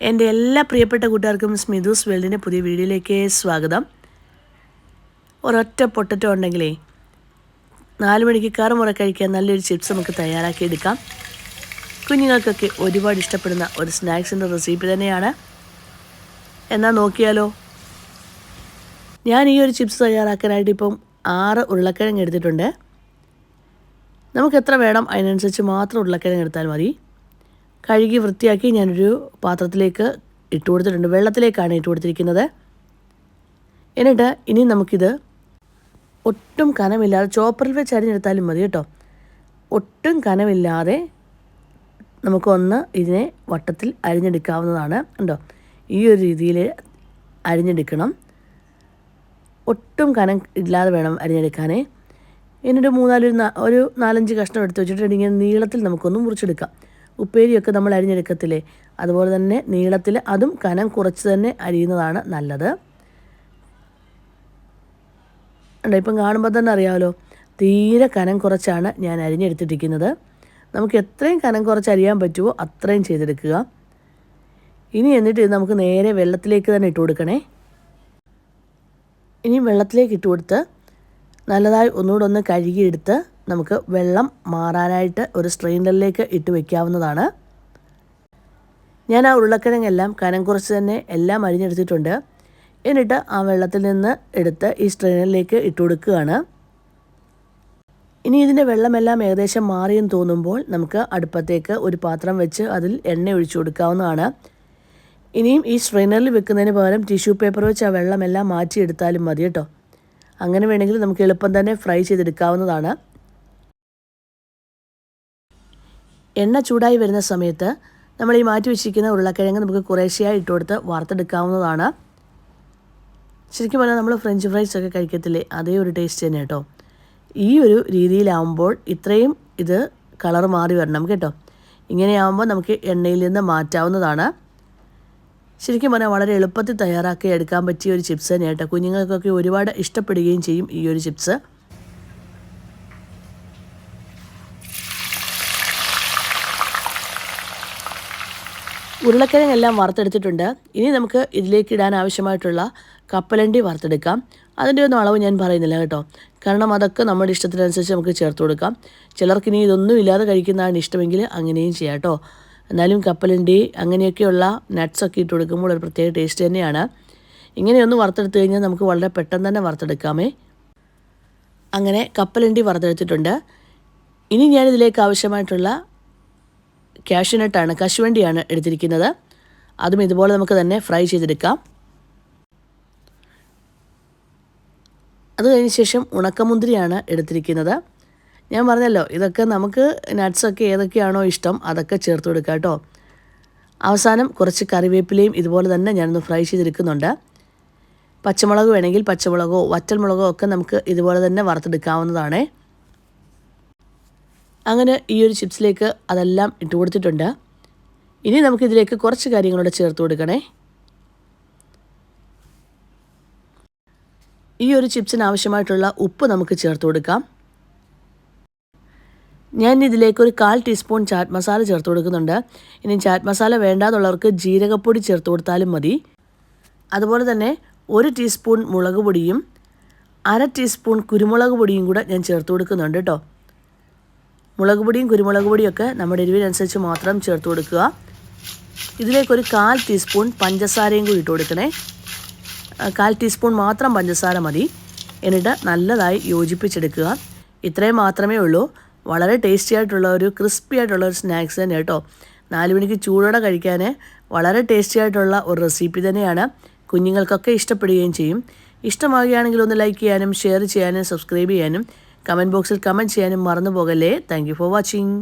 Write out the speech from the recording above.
എൻ്റെ എല്ലാ പ്രിയപ്പെട്ട കൂട്ടുകാർക്കും സ്മിതൂസ് വേൾഡിൻ്റെ പുതിയ വീഡിയോയിലേക്ക് സ്വാഗതം. ഒരൊറ്റ പൊട്ടറ്റോ ഉണ്ടെങ്കിലേ 4 മണിക്ക് കറുമുറ കഴിക്കാൻ നല്ലൊരു ചിപ്സ് നമുക്ക് തയ്യാറാക്കി എടുക്കാം. കുഞ്ഞുങ്ങൾക്കൊക്കെ ഒരുപാട് ഇഷ്ടപ്പെടുന്ന ഒരു സ്നാക്സിൻ്റെ റെസിപ്പി തന്നെയാണ്. എന്നാൽ നോക്കിയാലോ. ഞാൻ ഈ ഒരു ചിപ്സ് തയ്യാറാക്കാനായിട്ട് ഇപ്പം 6 ഉരുളക്കിഴങ്ങ് എടുത്തിട്ടുണ്ട്. നമുക്ക് എത്ര വേണം അതിനനുസരിച്ച് മാത്രം ഉരുളക്കിഴങ്ങ് എടുത്താൽ മതി. കഴുകി വൃത്തിയാക്കി ഞാനൊരു പാത്രത്തിലേക്ക് ഇട്ട് കൊടുത്തിട്ടുണ്ട്. വെള്ളത്തിലേക്കാണ് ഇട്ട് കൊടുത്തിരിക്കുന്നത്. എന്നിട്ട് ഇനി നമുക്കിത് ഒട്ടും കനമില്ലാതെ ചോപ്പറിൽ വെച്ച് അരിഞ്ഞെടുത്താലും മതി കേട്ടോ. ഒട്ടും കനമില്ലാതെ നമുക്കൊന്ന് ഇതിനെ വട്ടത്തിൽ അരിഞ്ഞെടുക്കാവുന്നതാണ്. ഉണ്ടോ, ഈ ഒരു രീതിയിൽ അരിഞ്ഞെടുക്കണം. ഒട്ടും കനം ഇല്ലാതെ വേണം അരിഞ്ഞെടുക്കാനേ. എന്നിട്ട് ഒരു 4-5 കഷ്ണം എടുത്ത് വെച്ചിട്ട് ഇങ്ങനെ നീളത്തിൽ നമുക്കൊന്ന് മുറിച്ചെടുക്കാം. ഉപ്പേരിയൊക്കെ നമ്മൾ അരിഞ്ഞെടുക്കത്തില്ലേ, അതുപോലെ തന്നെ നീളത്തിൽ, അതും കനം കുറച്ച് തന്നെ അരിയുന്നതാണ് നല്ലത്. ഉണ്ടോ, ഇപ്പം കാണുമ്പോൾ തന്നെ അറിയാമല്ലോ, തീരെ കനം കുറച്ചാണ് ഞാൻ അരിഞ്ഞെടുത്തിട്ടിരിക്കുന്നത്. നമുക്ക് എത്രയും കനം കുറച്ച് അരിയാൻ പറ്റുമോ അത്രയും ചെയ്തെടുക്കുക. ഇനി എന്നിട്ട് ഇത് നമുക്ക് നേരെ വെള്ളത്തിലേക്ക് തന്നെ ഇട്ട് കൊടുക്കണേ. ഇനി വെള്ളത്തിലേക്ക് ഇട്ട് കൊടുത്ത് നല്ലതായി ഒന്നുകൂടെ കഴുകിയെടുത്ത് നമുക്ക് വെള്ളം മാറാനായിട്ട് ഒരു സ്ട്രെയിനറിലേക്ക് ഇട്ട് വയ്ക്കാവുന്നതാണ്. ഞാൻ ആ ഉരുളക്കിഴങ്ങെല്ലാം കനം കുറച്ച് തന്നെ എല്ലാം അരിഞ്ഞെടുത്തിട്ടുണ്ട്. എന്നിട്ട് ആ വെള്ളത്തിൽ നിന്ന് എടുത്ത് ഈ സ്ട്രെയിനറിലേക്ക് ഇട്ട് കൊടുക്കുകയാണ്. ഇനി ഇതിൻ്റെ വെള്ളമെല്ലാം ഏകദേശം മാറിയെന്ന് തോന്നുമ്പോൾ നമുക്ക് അടുപ്പത്തേക്ക് ഒരു പാത്രം വെച്ച് അതിൽ എണ്ണ ഒഴിച്ചു കൊടുക്കാവുന്നതാണ്. ഇനിയും ഈ സ്ട്രെയിനറിൽ വെക്കുന്നതിന് പകരം ടിഷ്യൂ പേപ്പർ വെച്ച് ആ വെള്ളമെല്ലാം മാറ്റിയെടുത്താലും മതി കേട്ടോ. അങ്ങനെ വേണമെങ്കിൽ നമുക്ക് എളുപ്പം തന്നെ ഫ്രൈ ചെയ്തെടുക്കാവുന്നതാണ്. എണ്ണ ചൂടായി വരുന്ന സമയത്ത് നമ്മൾ ഈ മാറ്റി വെച്ചിരിക്കുന്ന ഉരുളക്കിഴങ്ങ് നമുക്ക് കുറേശ്ശെയായി ഇട്ട് കൊടുത്ത് വറുത്തെടുക്കാവുന്നതാണ്. ശരിക്കും പറഞ്ഞാൽ നമ്മൾ ഫ്രഞ്ച് ഫ്രൈസ് ഒക്കെ കഴിക്കത്തില്ലേ, അതേ ഒരു ടേസ്റ്റ് തന്നെ കേട്ടോ. ഈ ഒരു രീതിയിലാവുമ്പോൾ ഇത്രയും ഇത് കളർ മാറി വരണം കേട്ടോ. ഇങ്ങനെയാവുമ്പോൾ നമുക്ക് എണ്ണയിൽ നിന്ന് മാറ്റാവുന്നതാണ്. ശരിക്കും പറഞ്ഞാൽ വളരെ എളുപ്പത്തിൽ തയ്യാറാക്കി എടുക്കാൻ പറ്റിയ ഒരു ചിപ്സ് തന്നെ കേട്ടോ. കുഞ്ഞുങ്ങൾക്കൊക്കെ ഒരുപാട് ഇഷ്ടപ്പെടുകയും ചെയ്യും ഈ ഒരു ചിപ്സ്. ഉരുളക്കിഴങ്ങെല്ലാം വറുത്തെടുത്തിട്ടുണ്ട്. ഇനി നമുക്ക് ഇതിലേക്ക് ഇടാൻ ആവശ്യമായിട്ടുള്ള കപ്പലണ്ടി വറുത്തെടുക്കാം. അതിൻ്റെ ഒന്നും അളവ് ഞാൻ പറയുന്നില്ല കേട്ടോ, കാരണം അതൊക്കെ നമ്മുടെ ഇഷ്ടത്തിനനുസരിച്ച് നമുക്ക് ചേർത്ത് കൊടുക്കാം. ചിലർക്ക് ഇനി ഇതൊന്നും ഇല്ലാതെ കഴിക്കുന്നതാണ് ഇഷ്ടമെങ്കിൽ അങ്ങനെയും ചെയ്യാം കേട്ടോ. എന്നാലും കപ്പലണ്ടി അങ്ങനെയൊക്കെയുള്ള നട്ട്സൊക്കെ ഇട്ട് കൊടുക്കുമ്പോൾ ഒരു പ്രത്യേക ടേസ്റ്റ് തന്നെയാണ്. ഇങ്ങനെയൊന്ന് വറുത്തെടുത്ത് കഴിഞ്ഞാൽ നമുക്ക് വളരെ പെട്ടെന്ന് തന്നെ വറുത്തെടുക്കാമേ. അങ്ങനെ കപ്പലണ്ടി വറുത്തെടുത്തിട്ടുണ്ട്. ഇനി ഞാനിതിലേക്ക് ആവശ്യമായിട്ടുള്ള കാഷ്യൂനട്ടാണ്, കശുവണ്ടിയാണ് എടുത്തിരിക്കുന്നത്. അതും ഇതുപോലെ നമുക്ക് തന്നെ ഫ്രൈ ചെയ്തെടുക്കാം. അത് കഴിഞ്ഞ ശേഷം ഉണക്കമുന്തിരിയാണ് എടുത്തിരിക്കുന്നത്. ഞാൻ പറഞ്ഞല്ലോ, ഇതൊക്കെ നമുക്ക് നട്ട്സൊക്കെ ഏതൊക്കെയാണോ ഇഷ്ടം അതൊക്കെ ചേർത്ത് കൊടുക്കുക കേട്ടോ. അവസാനം കുറച്ച് കറിവേപ്പിലയും ഇതുപോലെ തന്നെ ഞാനൊന്ന് ഫ്രൈ ചെയ്തെടുക്കുന്നുണ്ട്. പച്ചമുളക് വേണമെങ്കിൽ പച്ചമുളകോ വറ്റൽമുളകോ ഒക്കെ നമുക്ക് ഇതുപോലെ തന്നെ വറുത്തെടുക്കാവുന്നതാണ്. അങ്ങനെ ഈ ഒരു ചിപ്സിലേക്ക് അതെല്ലാം ഇട്ട് കൊടുത്തിട്ടുണ്ട്. ഇനി നമുക്കിതിലേക്ക് കുറച്ച് കാര്യങ്ങളൂടെ ചേർത്ത് കൊടുക്കണേ. ഈ ഒരു ചിപ്സിന് ആവശ്യമായിട്ടുള്ള ഉപ്പ് നമുക്ക് ചേർത്ത് കൊടുക്കാം. ഞാൻ ഇതിലേക്ക് ഒരു 1/4 ടീസ്പൂൺ ചാറ്റ് മസാല ചേർത്ത് കൊടുക്കുന്നുണ്ട്. ഇനി ചാറ്റ് മസാല വേണ്ടാന്നുള്ളവർക്ക് ജീരകപ്പൊടി ചേർത്ത് കൊടുത്താലും മതി. അതുപോലെ തന്നെ 1 ടീസ്പൂൺ മുളക് പൊടിയും 1/2 ടീസ്പൂൺ കുരുമുളക് പൊടിയും കൂടെ ഞാൻ ചേർത്ത് കൊടുക്കുന്നുണ്ട് കേട്ടോ. മുളക് പൊടിയും കുരുമുളക് പൊടിയൊക്കെ നമ്മുടെ എരിവിനനുസരിച്ച് മാത്രം ചേർത്ത് കൊടുക്കുക. ഇതിലേക്കൊരു 1/4 ടീസ്പൂൺ പഞ്ചസാരയും കൂടി ഇട്ട് കൊടുക്കണേ. 1/4 ടീസ്പൂൺ മാത്രം പഞ്ചസാര മതി. എന്നിട്ട് നല്ലതായി യോജിപ്പിച്ചെടുക്കുക. ഇത്രയും മാത്രമേ ഉള്ളൂ. വളരെ ടേസ്റ്റി ആയിട്ടുള്ള ഒരു ക്രിസ്പി ആയിട്ടുള്ള ഒരു സ്നാക്സ് തന്നെ കേട്ടോ. 4 മണിക്ക് ചൂടോടെ കഴിക്കാൻ വളരെ ടേസ്റ്റി ആയിട്ടുള്ള ഒരു റെസിപ്പി തന്നെയാണ്. കുഞ്ഞുങ്ങൾക്കൊക്കെ ഇഷ്ടപ്പെടുകയും ചെയ്യും. ഇഷ്ടമാവുകയാണെങ്കിൽ ഒന്ന് ലൈക്ക് ചെയ്യാനും ഷെയർ ചെയ്യാനും സബ്സ്ക്രൈബ് ചെയ്യാനും കമൻറ്റ് ബോക്സിൽ കമൻറ്റ് ചെയ്യാനും മറന്നു പോകല്ലേ. Thank you for watching.